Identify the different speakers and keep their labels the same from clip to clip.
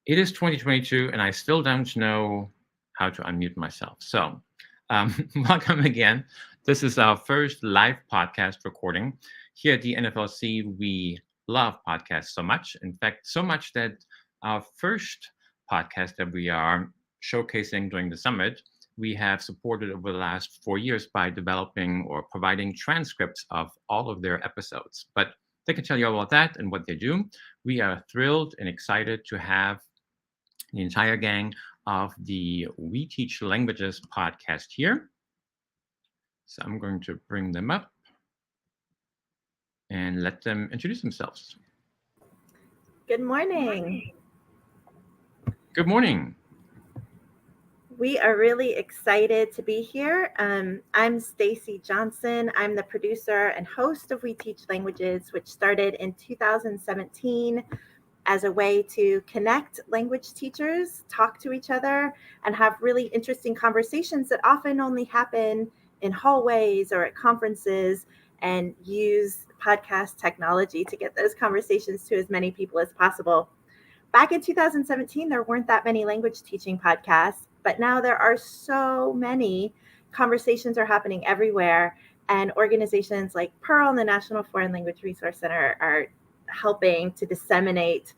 Speaker 1: It is 2022, and I still don't know how to unmute myself. So, welcome again. This is our first live podcast recording. Here at the NFLC, we love podcasts so much. In fact, so much that our first podcast that we are showcasing during the summit, we have supported over the last 4 years by developing or providing transcripts of all of their episodes. But they can tell you all about that and what they do. We are thrilled and excited to have the entire gang of the We Teach Languages podcast here. So I'm going to bring them up and let them introduce themselves.
Speaker 2: Good morning.
Speaker 1: Good morning.
Speaker 2: We are really excited to be here. I'm Stacy Johnson. I'm the producer and host of We Teach Languages, which started in 2017 as a way to connect language teachers, talk to each other, and have really interesting conversations that often only happen in hallways or at conferences, and use podcast technology to get those conversations to as many people as possible. Back in 2017, there weren't that many language teaching podcasts, but now there are so many. Conversations are happening everywhere, and organizations like PEARLL and the National Foreign Language Resource Center are helping to disseminate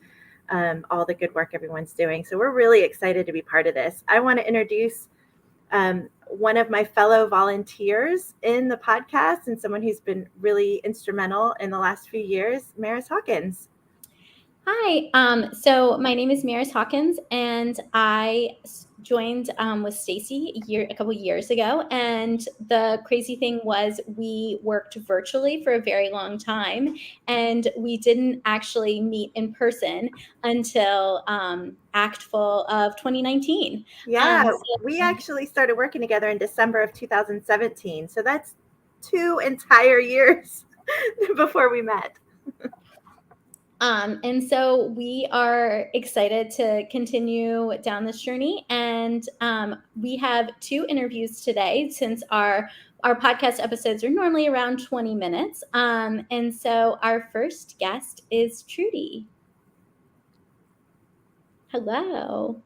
Speaker 2: all the good work everyone's doing. So we're really excited to be part of this. I want to introduce one of my fellow volunteers in the podcast and someone who's been really instrumental in the last few years, Maris Hawkins.
Speaker 3: Hi, so my name is Maris Hawkins, and I joined with Stacy a couple years ago. And the crazy thing was we worked virtually for a very long time, and we didn't actually meet in person until Actful of 2019.
Speaker 2: Yeah, we actually started working together in December of 2017. So that's 2 entire years before we met.
Speaker 3: And so we are excited to continue down this journey. And we have 2 interviews today, since our podcast episodes are normally around 20 minutes. And so our first guest is Trudy. Hello.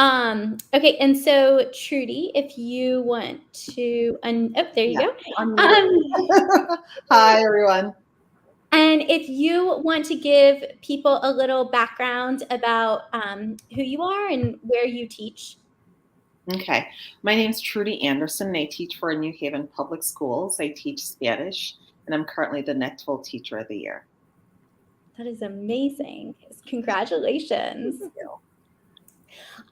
Speaker 3: Okay, and so Trudy, if you want to, there you go.
Speaker 4: Hi, everyone.
Speaker 3: And if you want to give people a little background about who you are and where you teach.
Speaker 4: Okay. My name's Trudy Anderson, and I teach for New Haven Public Schools. I teach Spanish, and I'm currently the next full teacher of the year.
Speaker 3: That is amazing. Congratulations.
Speaker 4: Thank you.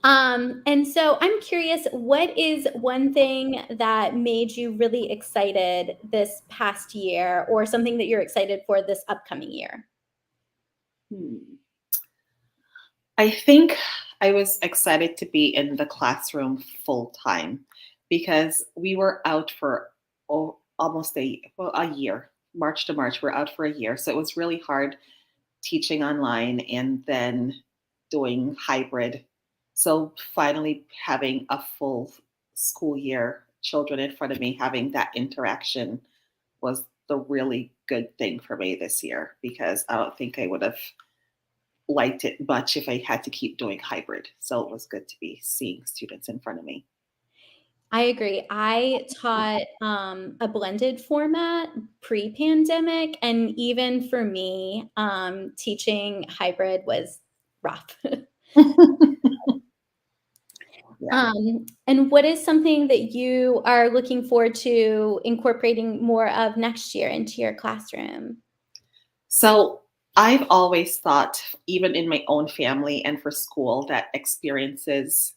Speaker 3: And so I'm curious, what is one thing that made you really excited this past year, or something that you're excited for this upcoming year?
Speaker 4: I think I was excited to be in the classroom full time, because we were out for almost a year. March to March, we're out for a year. So it was really hard teaching online and then doing hybrid. So finally having a full school year, children in front of me, having that interaction was the really good thing for me this year, because I don't think I would have liked it much if I had to keep doing hybrid. So it was good to be seeing students in front of me.
Speaker 3: I agree. I taught a blended format pre-pandemic, and even for me, teaching hybrid was rough.
Speaker 4: Yeah.
Speaker 3: And what is something that you are looking forward to incorporating more of next year into your classroom?
Speaker 4: So I've always thought, even in my own family and for school, that experiences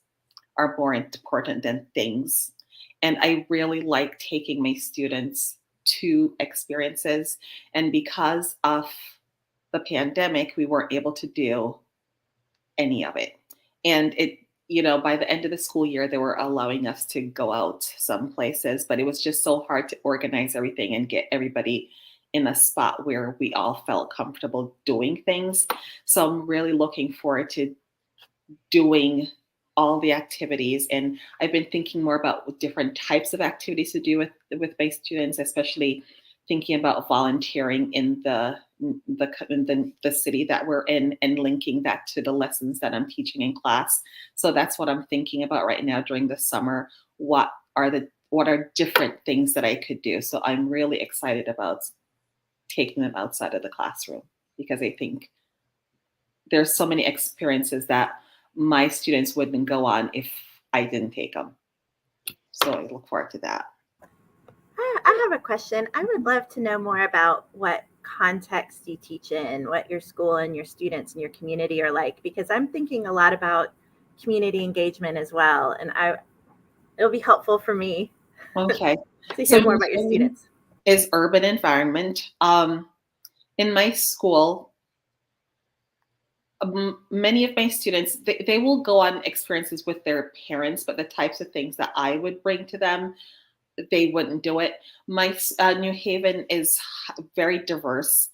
Speaker 4: are more important than things. And I really like taking my students to experiences. And because of the pandemic, we weren't able to do any of it. And by the end of the school year, they were allowing us to go out some places, but it was just so hard to organize everything and get everybody in a spot where we all felt comfortable doing things. So I'm really looking forward to doing all the activities. And I've been thinking more about different types of activities to do with my students, especially thinking about volunteering in the city that we're in and linking that to the lessons that I'm teaching in class. So that's what I'm thinking about right now during the summer. What are different things that I could do? So I'm really excited about taking them outside of the classroom, because I think there's so many experiences that my students wouldn't go on if I didn't take them. So I look forward to that.
Speaker 2: I have a question. I would love to know more about what context you teach in, what your school and your students and your community are like, because I'm thinking a lot about community engagement as well. And it'll be helpful for me
Speaker 4: Okay.
Speaker 2: to hear more about your students.
Speaker 4: Is urban environment. In my school, many of my students, they will go on experiences with their parents, but the types of things that I would bring to them, they wouldn't do it. My New Haven is very diverse,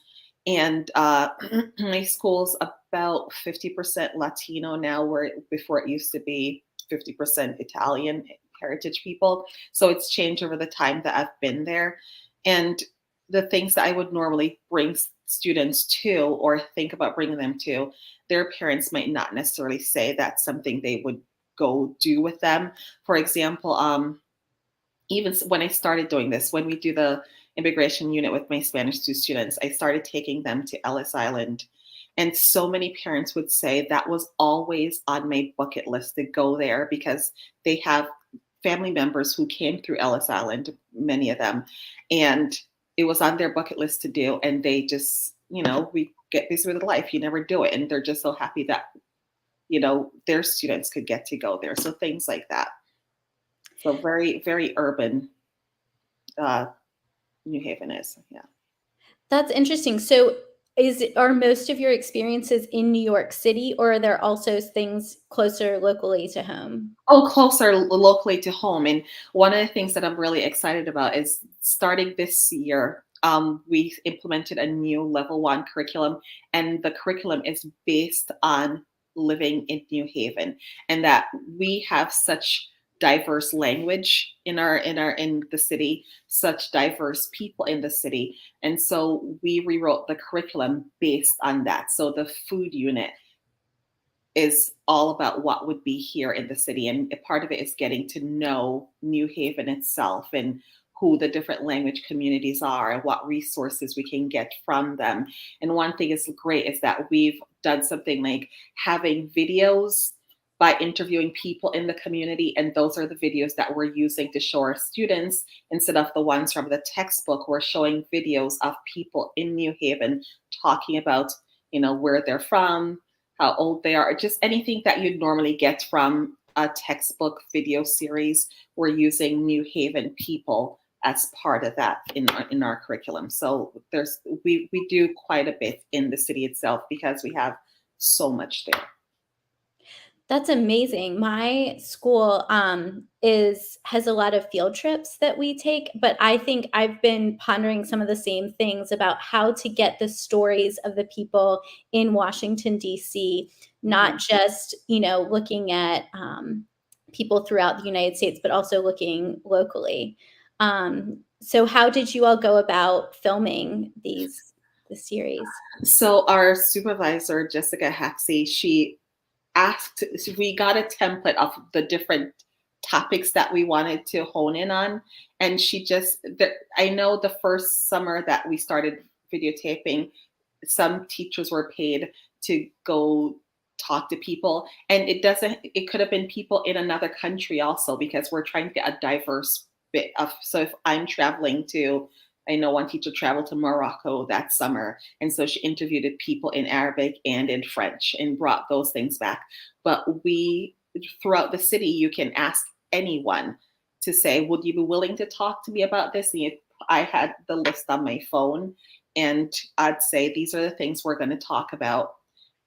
Speaker 4: and my school's about 50% Latino now, where before it used to be 50% Italian heritage people. So it's changed over the time that I've been there. And the things that I would normally bring students to or think about bringing them to, their parents might not necessarily say that's something they would go do with them. For example, even when I started doing this, when we do the immigration unit with my Spanish 2 students, I started taking them to Ellis Island. And so many parents would say that was always on my bucket list to go there, because they have family members who came through Ellis Island, many of them, and it was on their bucket list to do. And they just, we get busy with life, you never do it. And they're just so happy that, their students could get to go there. So things like that. So very, very urban New Haven is, yeah.
Speaker 3: That's interesting. So are most of your experiences in New York City, or are there also things closer locally to home?
Speaker 4: Oh, closer locally to home. And one of the things that I'm really excited about is starting this year, we implemented a new level 1 curriculum, and the curriculum is based on living in New Haven, and that we have such diverse language in the city, such diverse people in the city. And so we rewrote the curriculum based on that. So the food unit is all about what would be here in the city. And a part of it is getting to know New Haven itself and who the different language communities are and what resources we can get from them. And one thing is great is that we've done something like having videos by interviewing people in the community. And those are the videos that we're using to show our students instead of the ones from the textbook. We're showing videos of people in New Haven talking about, where they're from, how old they are, just anything that you'd normally get from a textbook video series. We're using New Haven people as part of that in our curriculum. So we do quite a bit in the city itself because we have so much there.
Speaker 3: That's amazing. My school has a lot of field trips that we take, but I think I've been pondering some of the same things about how to get the stories of the people in Washington, D.C., not just, looking at people throughout the United States, but also looking locally. So how did you all go about filming the series?
Speaker 4: So our supervisor, Jessica Haxey, we got a template of the different topics that we wanted to hone in on. And I know the first summer that we started videotaping, some teachers were paid to go talk to people. And it could have been people in another country also, because we're trying to get a diverse bit of, so if I'm traveling I know one teacher traveled to Morocco that summer, and so she interviewed people in Arabic and in French and brought those things back. But throughout the city, you can ask anyone to say, would you be willing to talk to me about this? And I had the list on my phone, and I'd say, these are the things we're going to talk about.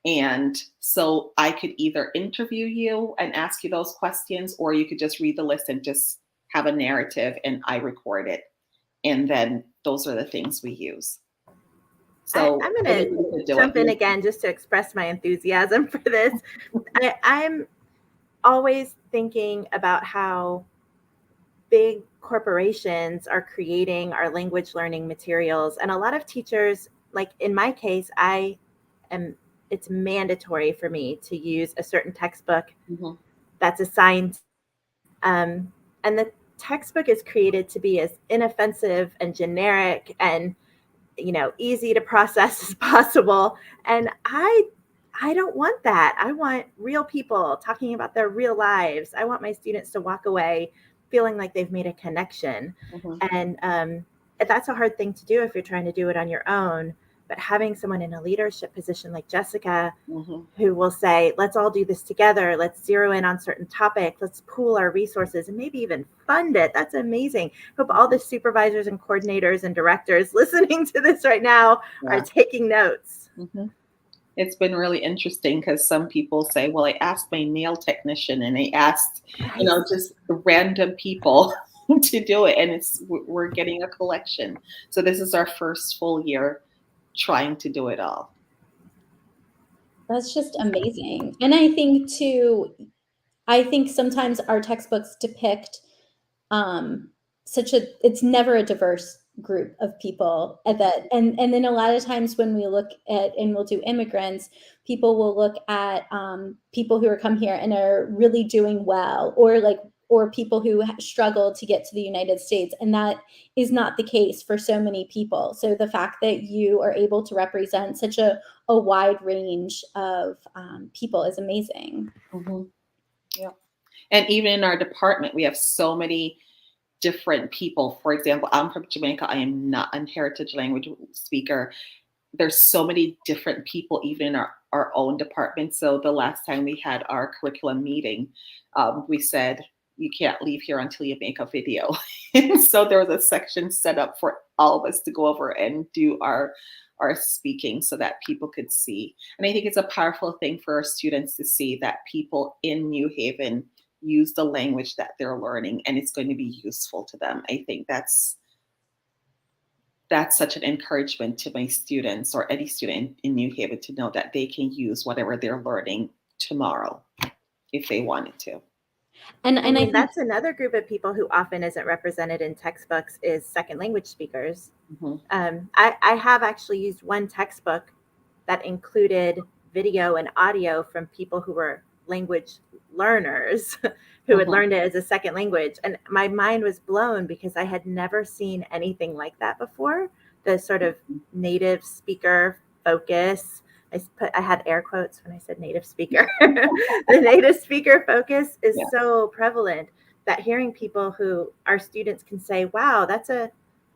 Speaker 4: And so I could either interview you and ask you those questions, or you could just read the list and just have a narrative and I record it. And then those are the things we use. So
Speaker 2: I'm going to jump in again just to express my enthusiasm for this. I'm always thinking about how big corporations are creating our language learning materials. And a lot of teachers, like in my case, it's mandatory for me to use a certain textbook that's assigned. And the textbook is created to be as inoffensive and generic and, easy to process as possible. And I don't want that. I want real people talking about their real lives. I want my students to walk away feeling like they've made a connection. And that's a hard thing to do if you're trying to do it on your own. But having someone in a leadership position like Jessica, who will say, let's all do this together. Let's zero in on certain topics. Let's pool our resources and maybe even fund it. That's amazing. Hope all the supervisors and coordinators and directors listening to this right now are taking notes.
Speaker 4: It's been really interesting because some people say, well, I asked my nail technician and I asked, just random people to do it. And we're getting a collection. So this is our first full year trying to do it all.
Speaker 3: That's just amazing. And I think sometimes our textbooks depict it's never a diverse group of people and then a lot of times when we look at, and we'll do immigrants, people will look at people who are come here and are really doing well, or people who struggle to get to the United States. And that is not the case for so many people. So the fact that you are able to represent such a wide range of people is amazing.
Speaker 4: Yeah. And even in our department, we have so many different people. For example, I'm from Jamaica. I am not a heritage language speaker. There's so many different people, even in our own department. So the last time we had our curriculum meeting, we said, you can't leave here until you make a video. And so there was a section set up for all of us to go over and do our speaking so that people could see. And I think it's a powerful thing for our students to see that people in New Haven use the language that they're learning and it's going to be useful to them. I think that's such an encouragement to my students or any student in New Haven to know that they can use whatever they're learning tomorrow if they wanted to.
Speaker 2: And I think that's another group of people who often isn't represented in textbooks is second language speakers. I have actually used one textbook that included video and audio from people who were language learners who had learned it as a second language. And my mind was blown because I had never seen anything like that before. The sort of native speaker focus. I had air quotes when I said native speaker. The native speaker focus is so prevalent that hearing people who our students can say, wow, that's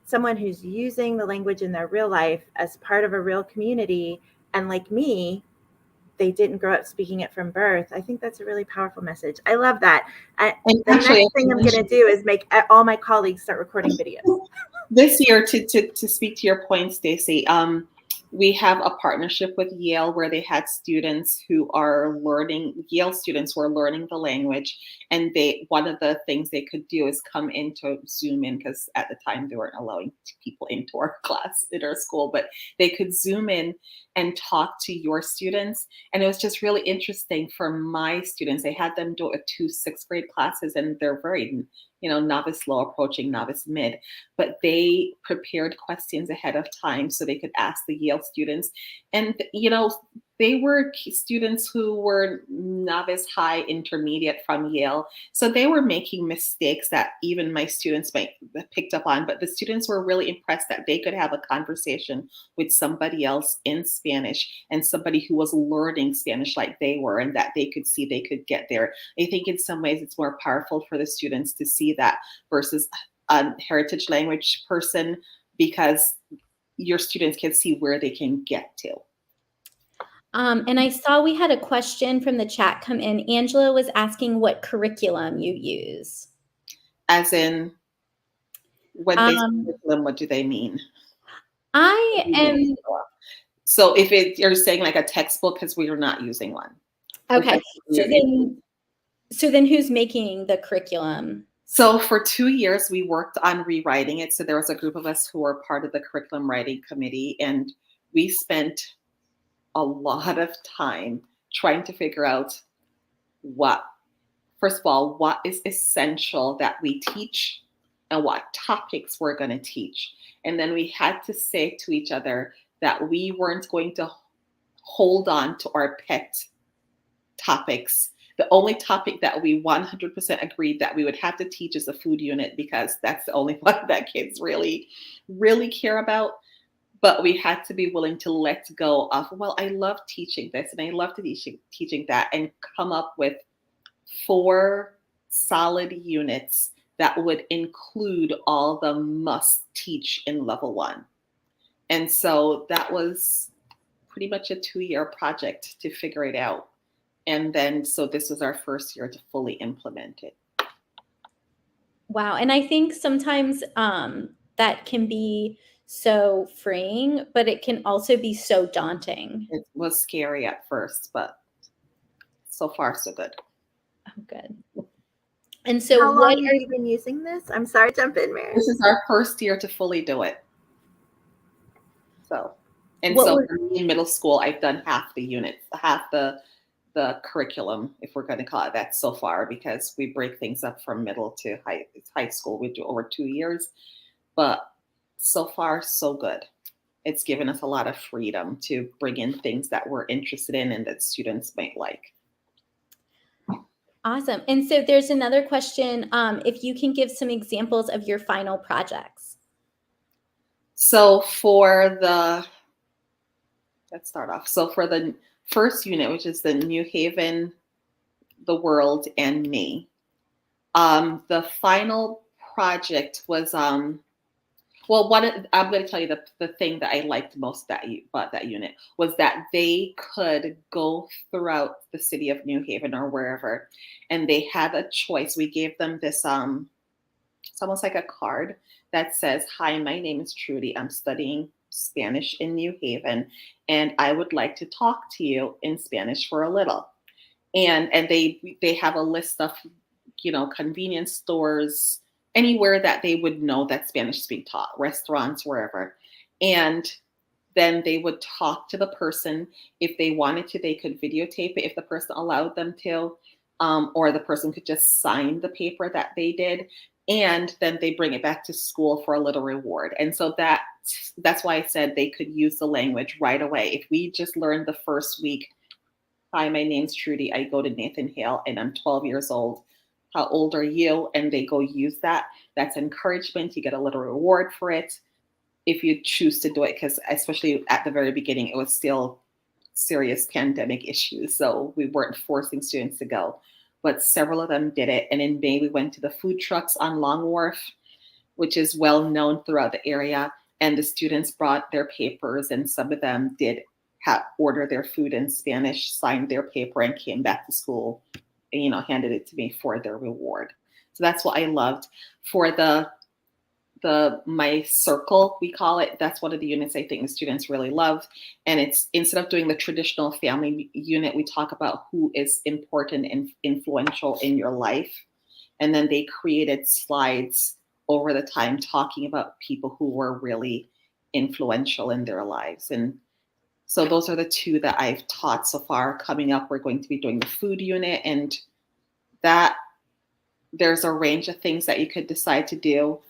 Speaker 2: someone who's using the language in their real life as part of a real community. And like me, they didn't grow up speaking it from birth. I think that's a really powerful message. I love that. And the next thing I'm going to do is make all my colleagues start recording videos.
Speaker 4: This year, to speak to your point, Stacy, we have a partnership with Yale where they had students who are learning, Yale students who are learning the language. And one of the things they could do is come into Zoom in, because at the time they weren't allowing people into our class in our school, but they could Zoom in and talk to your students. And it was just really interesting for my students. I had them do 2 6th grade classes and they're very novice low approaching novice mid, but they prepared questions ahead of time so they could ask the Yale students. And, they were students who were novice high intermediate from Yale. So they were making mistakes that even my students might have picked up on, but the students were really impressed that they could have a conversation with somebody else in Spanish and somebody who was learning Spanish like they were, and that they could see they could get there. I think in some ways it's more powerful for the students to see that versus a heritage language person, because your students can see where they can get to.
Speaker 3: And I saw we had a question from the chat come in. Angela was asking what curriculum you use.
Speaker 4: As in, when they say curriculum, what do they mean? So if you're saying like a textbook, because we are not using one.
Speaker 3: Okay. So then who's making the curriculum?
Speaker 4: So for 2 years, we worked on rewriting it. So there was a group of us who were part of the curriculum writing committee, and we spent a lot of time trying to figure out what first of all, what is essential that we teach and what topics we're going to teach. And then we had to say to each other that we weren't going to hold on to our pet topics. The only topic that we 100% agreed that we would have to teach is the food unit, because that's the only one that kids really, really care about. But we had to be willing to let go of, well, I love teaching this and I love teaching that, and come up with 4 solid units that would include all the must teach in level 1. And so that was pretty much a 2-year project to figure it out. And then, so this was our first year to fully implement it.
Speaker 3: Wow. And I think sometimes that can be so freeing, but it can also be so daunting.
Speaker 4: It was scary at first, but so far so good.
Speaker 3: Oh, good. And so
Speaker 2: how long have you been using this? I'm sorry to jump in, Mary.
Speaker 4: This is our first year to fully do it. So, and so for me in middle school, I've done half the units, half the curriculum, if we're going to call it that, so far, because we break things up from middle to high school. We do over 2 years, but so far so good. It's given us a lot of freedom to bring in things that we're interested in and that students might like.
Speaker 3: Awesome. And so there's another question. If you can give some examples of your final projects.
Speaker 4: So for the, let's start off. So for the first unit, which is the New Haven, the World, and Me, the final project was, well, I'm going to tell you the thing that I liked most about that unit was that they could go throughout the city of New Haven or wherever, and they had a choice. We gave them this, it's almost like a card that says, "Hi, my name is Trudy. I'm studying Spanish in New Haven, and I would like to talk to you in Spanish for a little." And they have a list of, convenience stores, anywhere that they would know that Spanish is being taught, restaurants, wherever. And then they would talk to the person. If they wanted to, they could videotape it if the person allowed them to, or the person could just sign the paper that they did. And then they bring it back to school for a little reward. And so that's why I said they could use the language right away. If we just learned the first week, "Hi, my name's Trudy. I go to Nathan Hale and I'm 12 years old. How old are you?" And they go use that. That's encouragement. You get a little reward for it if you choose to do it, because especially at the very beginning, it was still serious pandemic issues. So we weren't forcing students to go. But several of them did it. And in May, we went to the food trucks on Long Wharf, which is well known throughout the area. And the students brought their papers, and some of them did order their food in Spanish, signed their paper, and came back to school and, handed it to me for their reward. So that's what I loved. For the My Circle, we call it, that's one of the units I think the students really love. And it's, instead of doing the traditional family unit, we talk about who is important and influential in your life. And then they created slides over the time talking about people who were really influential in their lives. And so those are the 2 that I've taught so far. Coming up, we're going to be doing the food unit, and that there's a range of things that you could decide to do,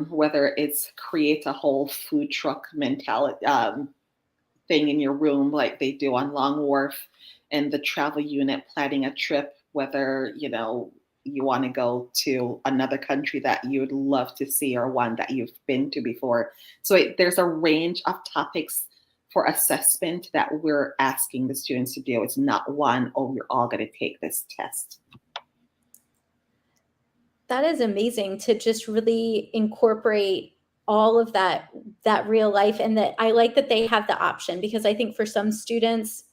Speaker 4: whether it's create a whole food truck mentality thing in your room like they do on Long Wharf, and the travel unit planning a trip, whether, you want to go to another country that you would love to see or one that you've been to before. So there's a range of topics for assessment that we're asking the students to do. It's not one, "Oh, you're all going to take this test."
Speaker 3: That is amazing to just really incorporate all of that real life. And that I like that they have the option, because I think for some students,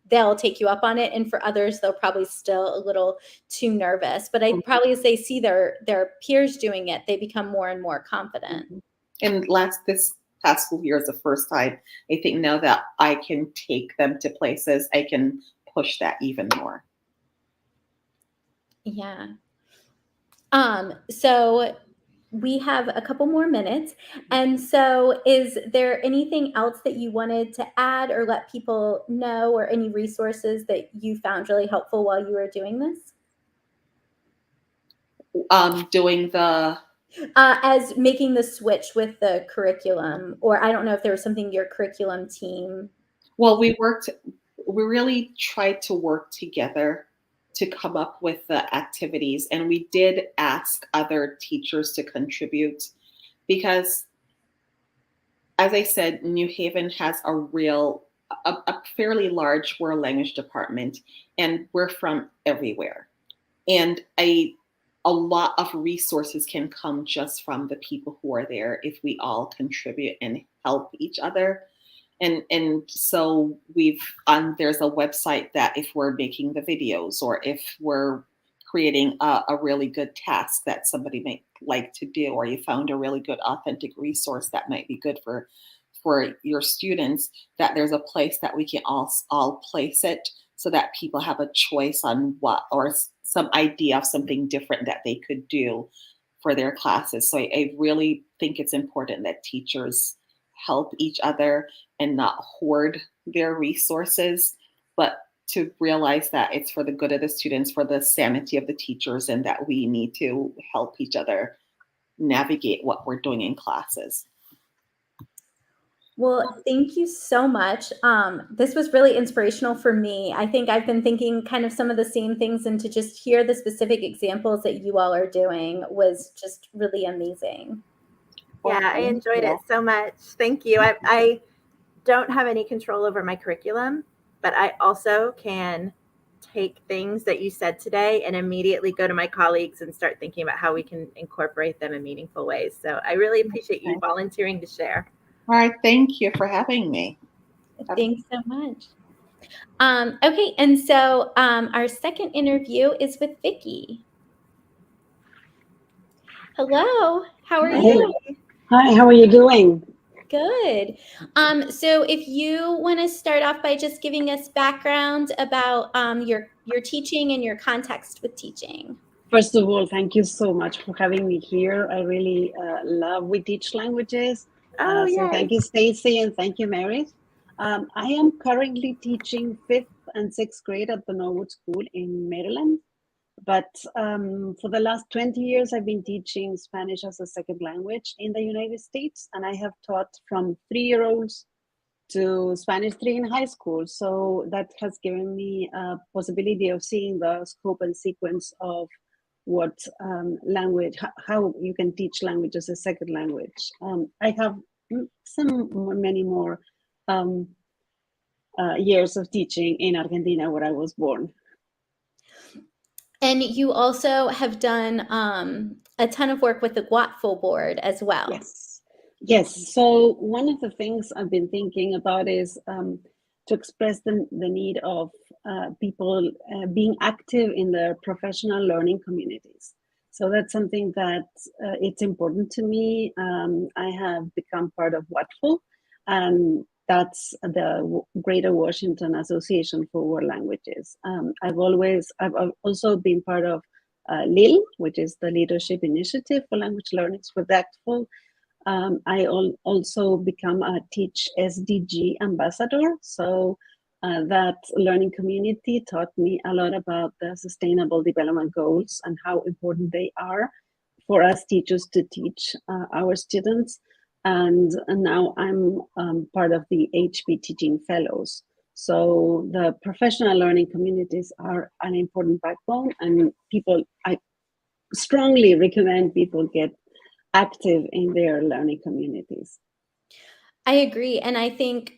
Speaker 3: they'll take you up on it. And for others, they'll probably still a little too nervous. But I probably, as they see their peers doing it, they become more and more confident.
Speaker 4: And this past school year is the first time, I think, now that I can take them to places, I can push that even more.
Speaker 3: Yeah. So we have a couple more minutes. And so is there anything else that you wanted to add or let people know, or any resources that you found really helpful while you were doing this?
Speaker 4: Doing the
Speaker 3: as making the switch with the curriculum, or I don't know if there was something your curriculum team.
Speaker 4: well, we really tried to work together to come up with the activities, and we did ask other teachers to contribute because, as I said, New Haven has a fairly large world language department, and we're from everywhere. And a lot of resources can come just from the people who are there if we all contribute and help each other. And so there's a website that if we're making the videos or if we're creating a really good task that somebody might like to do, or you found a really good authentic resource that might be good for your students, that there's a place that we can all place it so that people have a choice on what, or some idea of something different that they could do for their classes. So I really think it's important that teachers help each other and not hoard their resources, but to realize that it's for the good of the students, for the sanity of the teachers, and that we need to help each other navigate what we're doing in classes.
Speaker 3: Well, thank you so much. This was really inspirational for me. I think I've been thinking kind of some of the same things, and to just hear the specific examples that you all are doing was just really amazing.
Speaker 2: Yeah, I enjoyed it so much. Thank you. I don't have any control over my curriculum, but I also can take things that you said today and immediately go to my colleagues and start thinking about how we can incorporate them in meaningful ways. So I really appreciate you volunteering to share.
Speaker 4: All right, thank you for having me.
Speaker 3: Thanks so much. Okay, and so our second interview is with Vicky. Hello, how are you?
Speaker 5: Hi, how are you doing?
Speaker 3: Good. So if you want to start off by just giving us background about your teaching and your context with teaching.
Speaker 5: First of all, thank you so much for having me here. I really love We Teach Languages. So thank you, Stacy, and thank you, Mary. I am currently teaching 5th and 6th grade at the Norwood School in Maryland. But for the last 20 years, I've been teaching Spanish as a second language in the United States. And I have taught from 3-year-olds to Spanish 3 in high school. So that has given me a possibility of seeing the scope and sequence of what language, how you can teach language as a second language. I have many more years of teaching in Argentina, where I was born.
Speaker 3: And you also have done a ton of work with the GWATFL board as well.
Speaker 5: Yes. So one of the things I've been thinking about is to express the need of people being active in their professional learning communities. So that's something that it's important to me. I have become part of GWATFL, and that's the Greater Washington Association for World Languages. I've also been part of LIL, which is the Leadership Initiative for Language Learners with GWATFL. I also become a Teach SDG ambassador. So that learning community taught me a lot about the Sustainable Development Goals and how important they are for us teachers to teach our students. And now I'm part of the HP Teaching Fellows. So the professional learning communities are an important backbone, and I strongly recommend people get active in their learning communities.
Speaker 3: I agree. And I think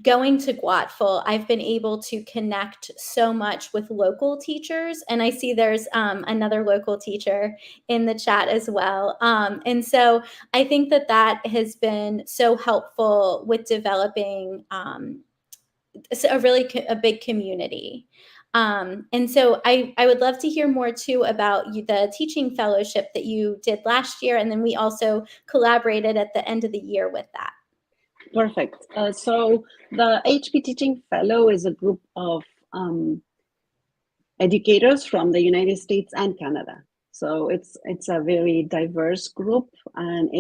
Speaker 3: going to GWATFL, I've been able to connect so much with local teachers. And I see there's another local teacher in the chat as well. And so I think that has been so helpful with developing a big community. And so I would love to hear more too about the teaching fellowship that you did last year. And then we also collaborated at the end of the year with that.
Speaker 5: Perfect. So the HP Teaching Fellow is a group of educators from the United States and Canada. So it's a very diverse group, and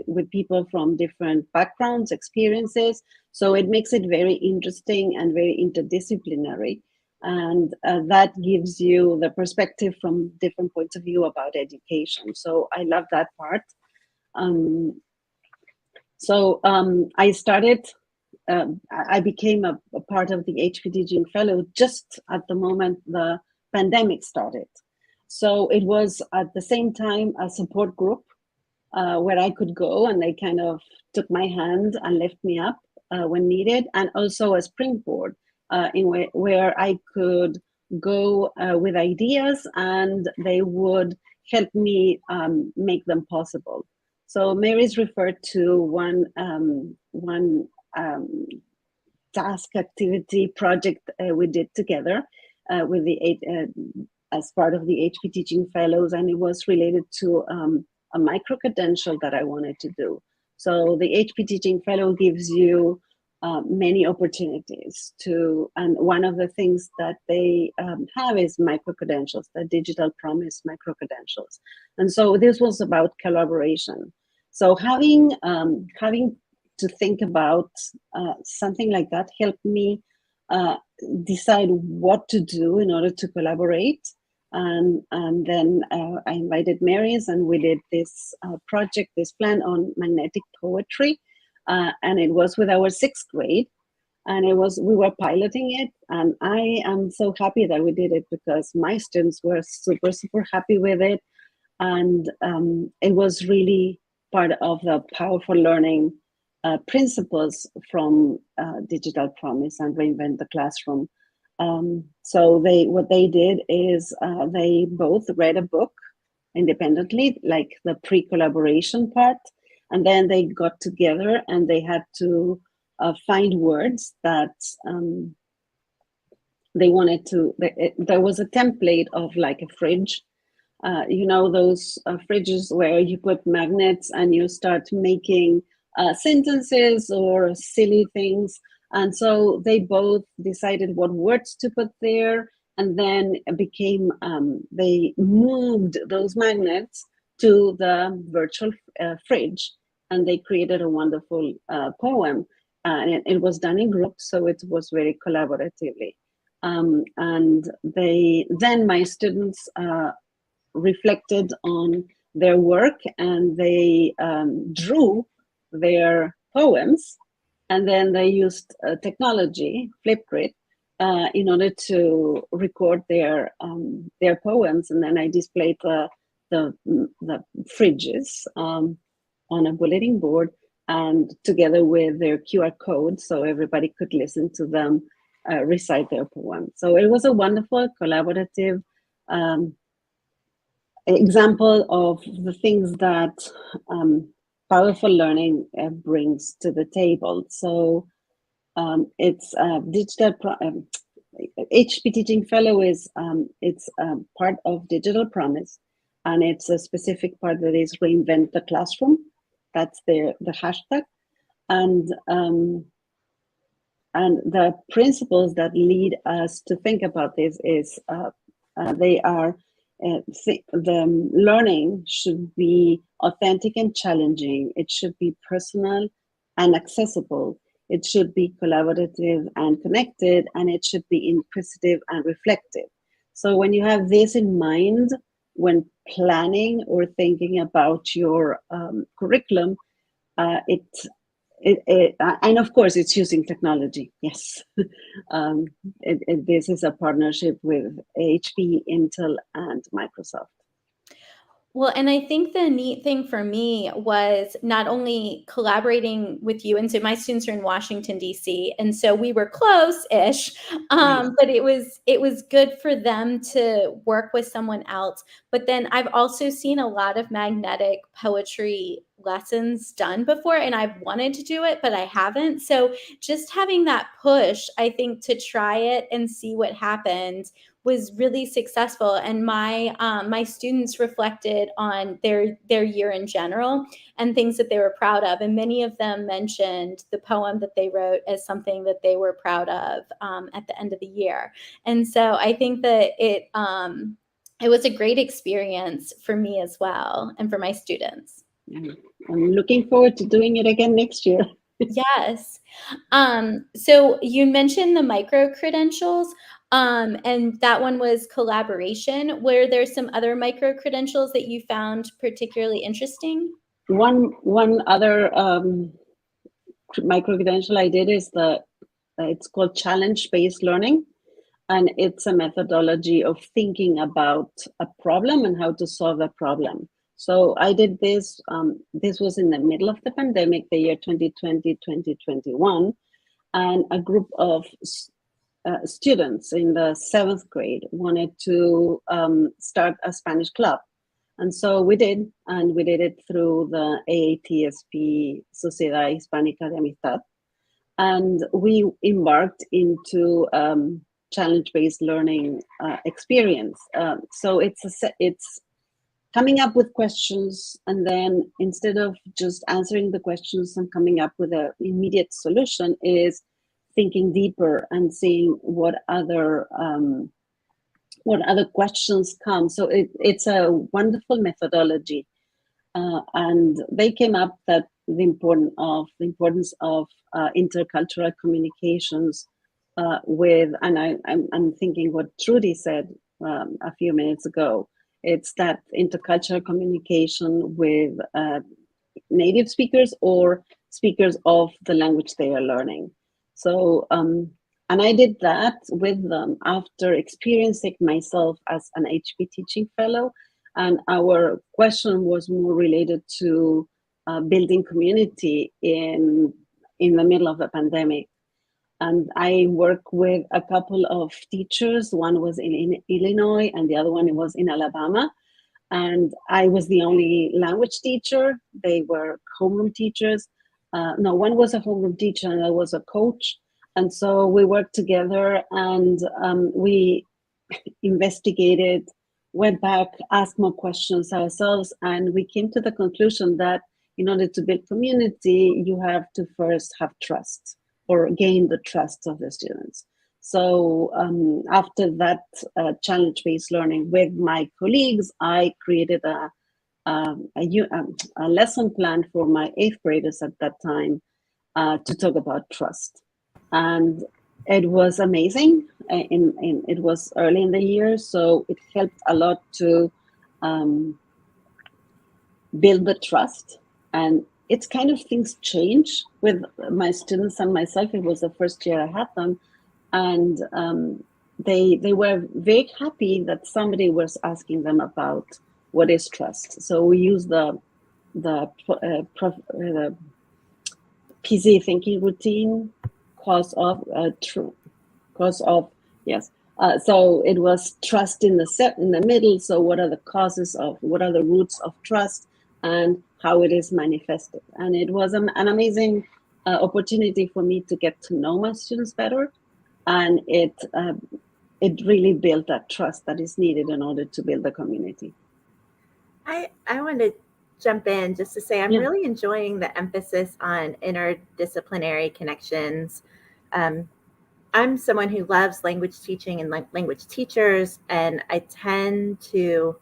Speaker 5: with people from different backgrounds, experiences. So it makes it very interesting and very interdisciplinary. And that gives you the perspective from different points of view about education. So I love that part. I started, I became a part of the HP Teaching Fellow just at the moment the pandemic started. So it was at the same time a support group where I could go, and they kind of took my hand and lift me up when needed, and also a springboard where I could go with ideas, and they would help me make them possible. So Mary's referred to one task activity project we did together with the as part of the HP Teaching Fellows, and it was related to a micro-credential that I wanted to do. So the HP Teaching Fellow gives you many opportunities to, and one of the things that they have is micro-credentials, the Digital Promise micro-credentials. And so this was about collaboration. So having to think about something like that helped me decide what to do in order to collaborate. And then I invited Mary's, and we did this project, this plan on magnetic poetry, and it was with our 6th grade, and we were piloting it, and I am so happy that we did it because my students were super happy with it, and it was really part of the powerful learning principles from Digital Promise and Reinvent the Classroom. So what they did is they both read a book independently, like the pre-collaboration part, and then they got together and they had to find words that they wanted to. There was a template of like a fridge, those fridges where you put magnets and you start making sentences or silly things. And so they both decided what words to put there, and then they moved those magnets to the virtual fridge, and they created a wonderful poem. And it was done in groups, so it was very collaboratively. And then my students reflected on their work, and they drew their poems, and then they used technology, Flipgrid, in order to record their poems. And then I displayed the fridges on a bulletin board, and together with their QR code, so everybody could listen to them recite their poem. So it was a wonderful collaborative example of the things that powerful learning brings to the table. So it's HP Teaching Fellow is it's part of Digital Promise, and it's a specific part that is Reinvent the Classroom. That's the hashtag, and the principles that lead us to think about this is they are. The learning should be authentic and challenging. It should be personal and accessible. It should be collaborative and connected, and it should be inquisitive and reflective. So when you have this in mind, when planning or thinking about your curriculum, and of course it's using technology. Yes, this is a partnership with HP, Intel, and Microsoft.
Speaker 3: Well, and I think the neat thing for me was not only collaborating with you, and so my students are in Washington, D.C., and so we were close-ish, but it was good for them to work with someone else. But then I've also seen a lot of magnetic poetry lessons done before, and I've wanted to do it, but I haven't. So just having that push, I think, to try it and see what happened was really successful. And my students reflected on their year in general and things that they were proud of. And many of them mentioned the poem that they wrote as something that they were proud of at the end of the year. And so I think that it was a great experience for me as well, and for my students.
Speaker 5: I'm looking forward to doing it again next year.
Speaker 3: Yes. So you mentioned the micro credentials, and that one was collaboration. Were there some other micro credentials that you found particularly interesting?
Speaker 5: One other micro credential I did is it's called challenge-based learning, and it's a methodology of thinking about a problem and how to solve a problem. So I did this. This was in the middle of the pandemic, the year 2020, 2021, and a group of students in the 7th grade wanted to start a Spanish club. And so we did, and we did it through the AATSP, Sociedad Hispánica de Amistad. And we embarked into challenge-based learning experience. So it's coming up with questions, and then instead of just answering the questions and coming up with an immediate solution, is thinking deeper and seeing what other questions come. So it's a wonderful methodology, and they came up that the importance of intercultural communications with, and I'm thinking what Trudy said a few minutes ago. It's that intercultural communication with native speakers or speakers of the language they are learning. So, and I did that with them after experiencing myself as an HP teaching fellow. And our question was more related to building community in the middle of the pandemic. And I work with a couple of teachers. One was in Illinois and the other one was in Alabama. And I was the only language teacher. They were homeroom teachers. No, one was a homeroom teacher and I was a coach. And so we worked together, and we investigated, went back, asked more questions ourselves, and we came to the conclusion that in order to build community, you have to first have trust or gain the trust of the students. So after that challenge-based learning with my colleagues, I created a lesson plan for my 8th graders at that time to talk about trust. And it was amazing. It was early in the year, so it helped a lot to build the trust. And it's kind of things change with my students and myself. It was the first year I had them, and they were very happy that somebody was asking them about what is trust. So we use the PZ thinking routine, cause of, yes. So it was trust in the middle. So what are the roots of trust and how it is manifested? And it was an amazing opportunity for me to get to know my students better. And it really built that trust that is needed in order to build a community.
Speaker 2: I want to jump in just to say I'm really enjoying the emphasis on interdisciplinary connections. I'm someone who loves language teaching and language teachers, and I tend to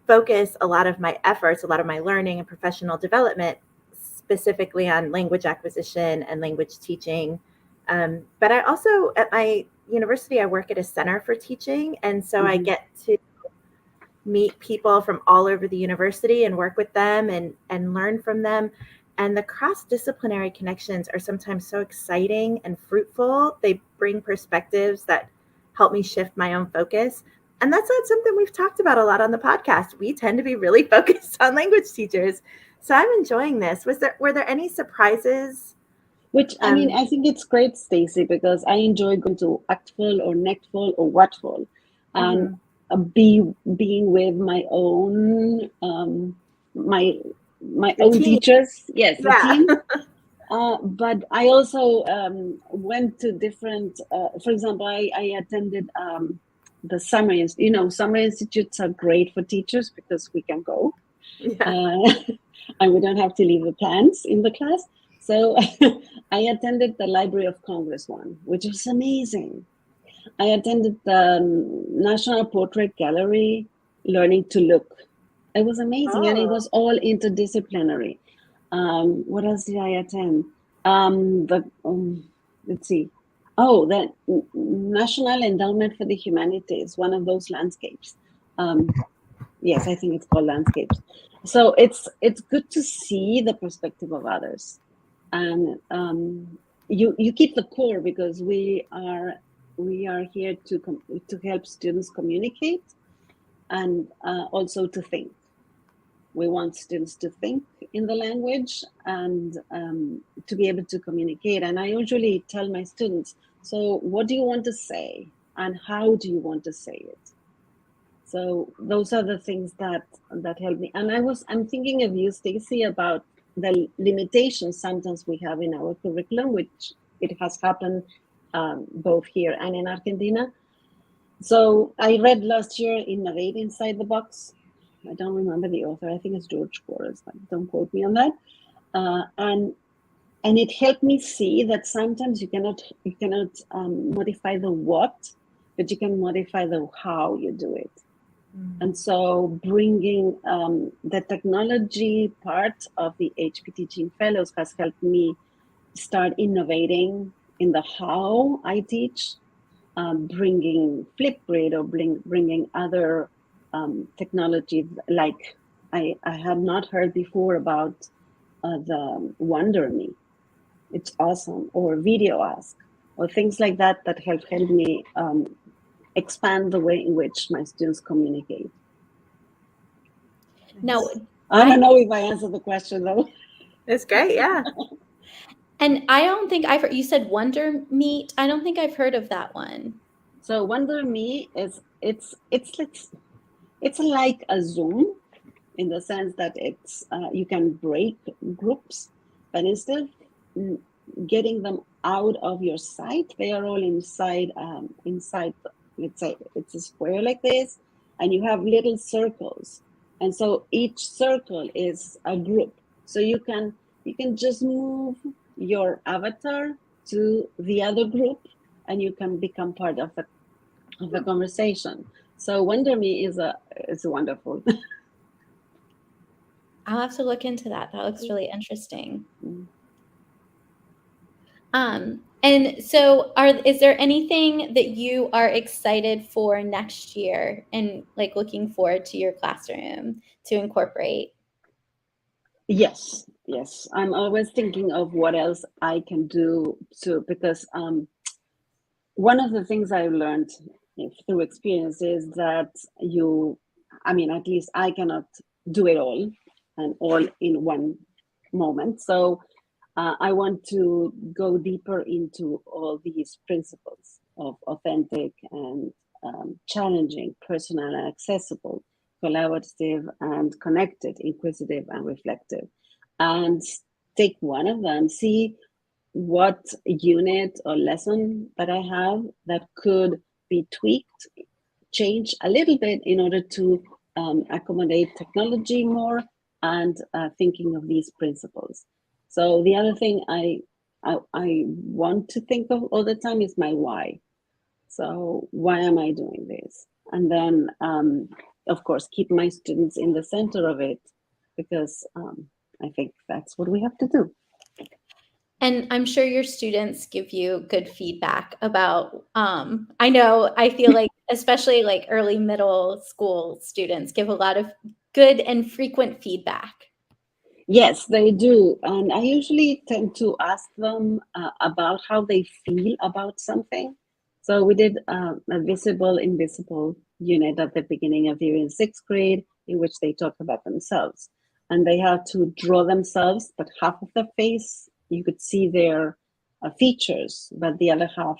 Speaker 2: focus a lot of my efforts, a lot of my learning and professional development specifically on language acquisition and language teaching. But I also, at my university, I work at a center for teaching, and so I get to meet people from all over the university and work with them and learn from them. And the cross-disciplinary connections are sometimes so exciting and fruitful. They bring perspectives that help me shift my own focus. And that's not something we've talked about a lot on the podcast. We tend to be really focused on language teachers. So I'm enjoying this. Were there any surprises?
Speaker 5: Which, I mean, I think it's great, Stacy, because I enjoy going to ACTFL or NECTFL or WATFL and being with my own teachers. Yes, the team. But I also went to different, for example, I attended the summer, summer institutes are great for teachers because we can go and we don't have to leave the plans in the class. So I attended the Library of Congress one, which was amazing. I attended the National Portrait Gallery, learning to look. It was amazing, and it was all interdisciplinary. What else did I attend? Let's see. Oh, the National Endowment for the Humanities, one of those landscapes. Yes, I think it's called landscapes. So it's good to see the perspective of others, and you keep the core, because we are here to help students communicate, and also to think. We want students to think in the language, and to be able to communicate. And I usually tell my students, so what do you want to say, and how do you want to say it? So those are the things that help me. And I'm thinking of you, Stacy, about the limitations sometimes we have in our curriculum, which it has happened both here and in Argentina. So I read last year Innovate Inside the Box. I don't remember the author. I think it's George Forrest. Don't quote me on that. And it helped me see that sometimes you cannot modify the what, but you can modify the how you do it. And so bringing the technology part of the HP Teaching Fellows has helped me start innovating in the how I teach, bringing Flipgrid or bringing other technologies, like I had not heard before about the Wonder Me. It's awesome. Or Video Ask, or things like that help me expand the way in which my students communicate.
Speaker 3: Now,
Speaker 5: I don't know if I answered the question though.
Speaker 2: It's great, yeah.
Speaker 3: And I don't think I've heard, you said Wonder Meet. I don't think I've heard of that one.
Speaker 5: So Wonder Me is it's like a Zoom, in the sense that it's you can break groups, but instead of getting them out of your site, they are all inside. It's a square like this, and you have little circles, and so each circle is a group. So you can just move your avatar to the other group, and you can become part of the conversation. So Wonder Me is wonderful.
Speaker 3: I'll have to look into that. That looks really interesting. And so is there anything that you are excited for next year and like looking forward to your classroom to incorporate?
Speaker 5: Yes. I'm always thinking of what else I can do because one of the things I've learned through experience is that at least I cannot do it all and all in one moment. So I want to go deeper into all these principles of authentic and challenging, personal and accessible, collaborative and connected, inquisitive and reflective. And take one of them, see what unit or lesson that I have that could be tweaked, changed a little bit in order to accommodate technology more and thinking of these principles. So the other thing I want to think of all the time is my why. So why am I doing this? And then, of course, keep my students in the center of it, because I think that's what we have to do.
Speaker 3: And I'm sure your students give you good feedback about, I feel like, especially like early middle school students give a lot of good and frequent feedback.
Speaker 5: Yes, they do. And I usually tend to ask them about how they feel about something. So we did a visible, invisible unit at the beginning of the year in 6th grade, in which they talk about themselves. And they had to draw themselves, but half of their face, you could see their features, but the other half,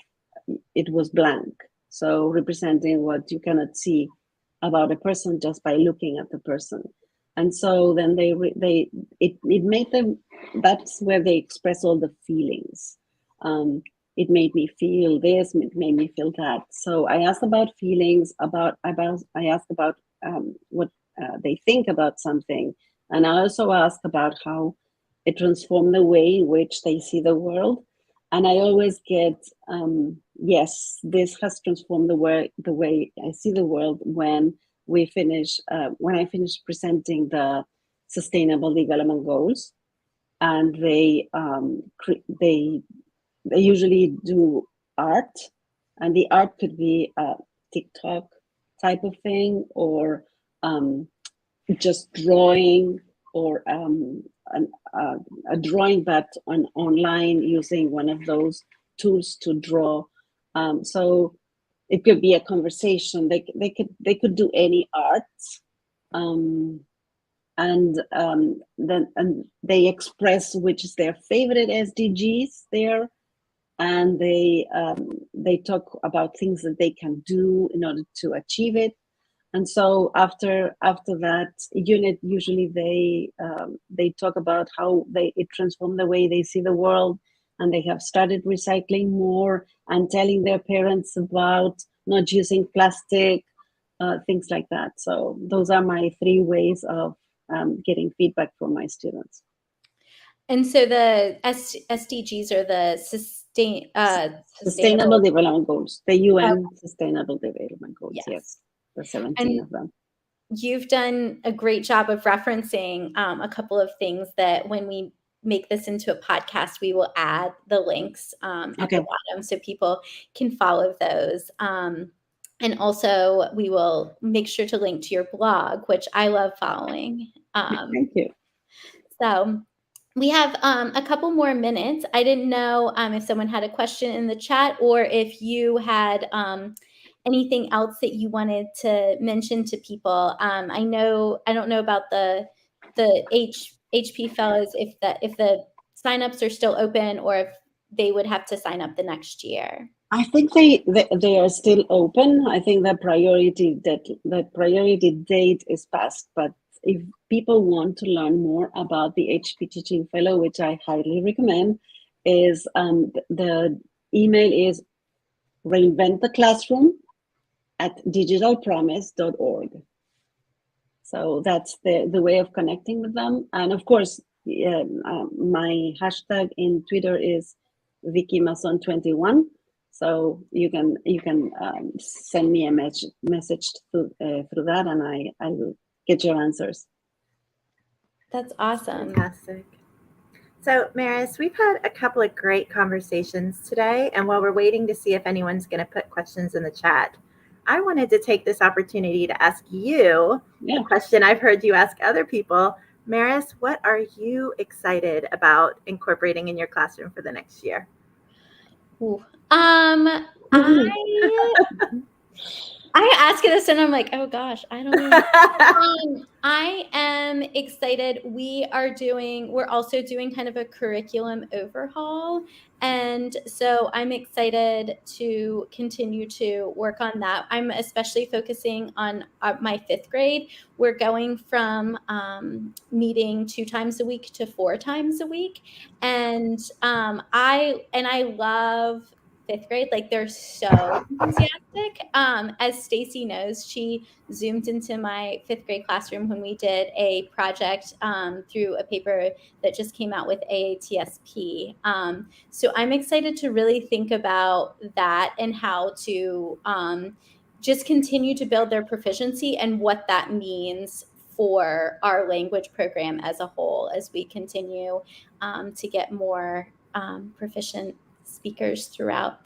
Speaker 5: it was blank. So representing what you cannot see about a person just by looking at the person. And so then it made them, that's where they express all the feelings. It made me feel this, it made me feel that. So I asked about feelings, I asked about what they think about something. And I also asked about how it transformed the way in which they see the world. And I always get, yes, this has transformed the way I see the world when I finish presenting the Sustainable Development Goals. and they usually do art, and the art could be a TikTok type of thing, or just drawing, or a drawing that online using one of those tools to draw. So it could be a conversation. They could do any arts, and then they express which is their favorite SDGs there, and they talk about things that they can do in order to achieve it. And so after that unit, usually they talk about how it transformed the way they see the world, and they have started recycling more and telling their parents about not using plastic, things like that. So those are my 3 ways of getting feedback from my students.
Speaker 3: And so the SDGs are the
Speaker 5: Sustainable Development Goals, the UN Sustainable Development Goals. Yes, the 17 of them.
Speaker 3: You've done a great job of referencing a couple of things that when we make this into a podcast, we will add the links at the bottom so people can follow those. And also we will make sure to link to your blog, which I love following.
Speaker 5: Thank you.
Speaker 3: So we have a couple more minutes. I didn't know if someone had a question in the chat, or if you had anything else that you wanted to mention to people. I don't know about the HP fellows, if the signups are still open, or if they would have to sign up the next year.
Speaker 5: I think they are still open. I think the priority date is passed, but if people want to learn more about the HP Teaching Fellow, which I highly recommend, is the email is reinventtheclassroom@digitalpromise.org. So that's the way of connecting with them. And of course, my hashtag in Twitter is Vicky Mason 21. So you can send me a message through that, and I will get your answers.
Speaker 3: That's awesome.
Speaker 2: Fantastic. So, Maris, we've had a couple of great conversations today, and while we're waiting to see if anyone's going to put questions in the chat, I wanted to take this opportunity to ask you a question I've heard you ask other people. Maris, what are you excited about incorporating in your classroom for the next year?
Speaker 3: Ooh. I ask this and I'm like, oh gosh, I don't know. I am excited. We're also doing kind of a curriculum overhaul. And so I'm excited to continue to work on that. I'm especially focusing on my 5th grade. We're going from meeting 2 times a week to 4 times a week. And I love 5th grade. Like, they're so enthusiastic. As Stacy knows, she zoomed into my 5th grade classroom when we did a project through a paper that just came out with AATSP. So I'm excited to really think about that and how to just continue to build their proficiency and what that means for our language program as a whole, as we continue to get more proficient speakers throughout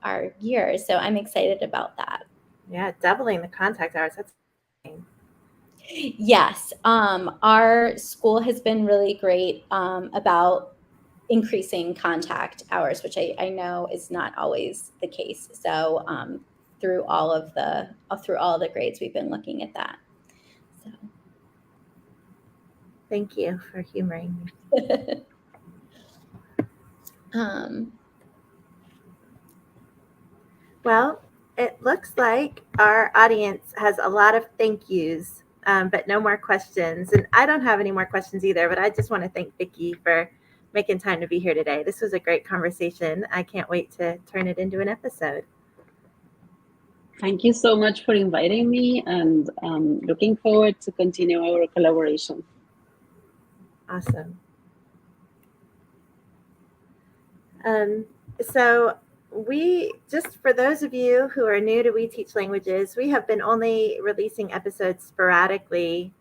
Speaker 3: our year. So I'm excited about that.
Speaker 2: Yeah, doubling the contact hours. That's amazing.
Speaker 3: Yes. Our school has been really great about increasing contact hours, which I know is not always the case. So through all the grades, we've been looking at that. So
Speaker 2: thank you for humoring me. Well, it looks like our audience has a lot of thank yous, but no more questions. And I don't have any more questions either, but I just want to thank Vicky for making time to be here today. This was a great conversation. I can't wait to turn it into an episode.
Speaker 5: Thank you so much for inviting me, and looking forward to continue our collaboration.
Speaker 2: Awesome. So just for those of you who are new to We Teach Languages, we have been only releasing episodes sporadically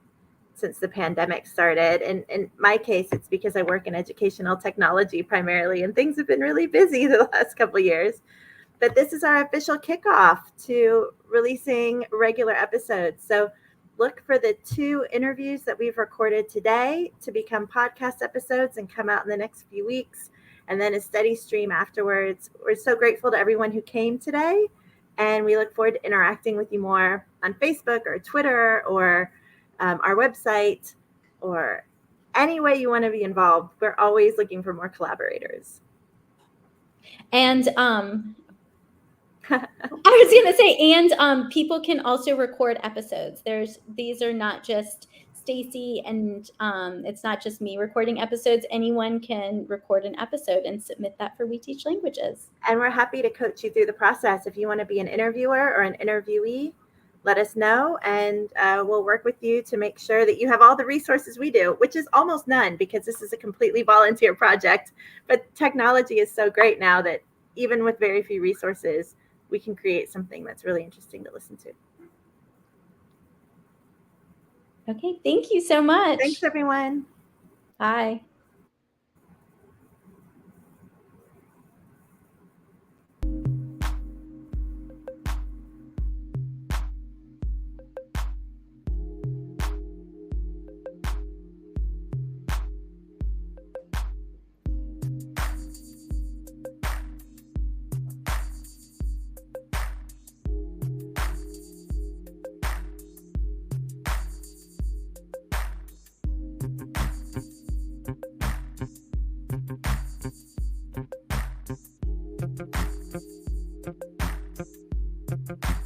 Speaker 2: since the pandemic started. And in my case, it's because I work in educational technology primarily, and things have been really busy the last couple of years. But this is our official kickoff to releasing regular episodes. So look for the 2 interviews that we've recorded today to become podcast episodes and come out in the next few weeks, and then a steady stream afterwards. We're so grateful to everyone who came today, and we look forward to interacting with you more on Facebook or Twitter or our website, or any way you want to be involved. We're always looking for more collaborators.
Speaker 3: And I was going to say, and people can also record episodes. These are not just Stacy, and it's not just me recording episodes. Anyone can record an episode and submit that for We Teach Languages.
Speaker 2: And we're happy to coach you through the process. If you want to be an interviewer or an interviewee, let us know, and we'll work with you to make sure that you have all the resources we do, which is almost none because this is a completely volunteer project. But technology is so great now that even with very few resources, we can create something that's really interesting to listen to.
Speaker 3: Okay, thank you so much.
Speaker 2: Thanks, everyone.
Speaker 3: Bye.
Speaker 1: you.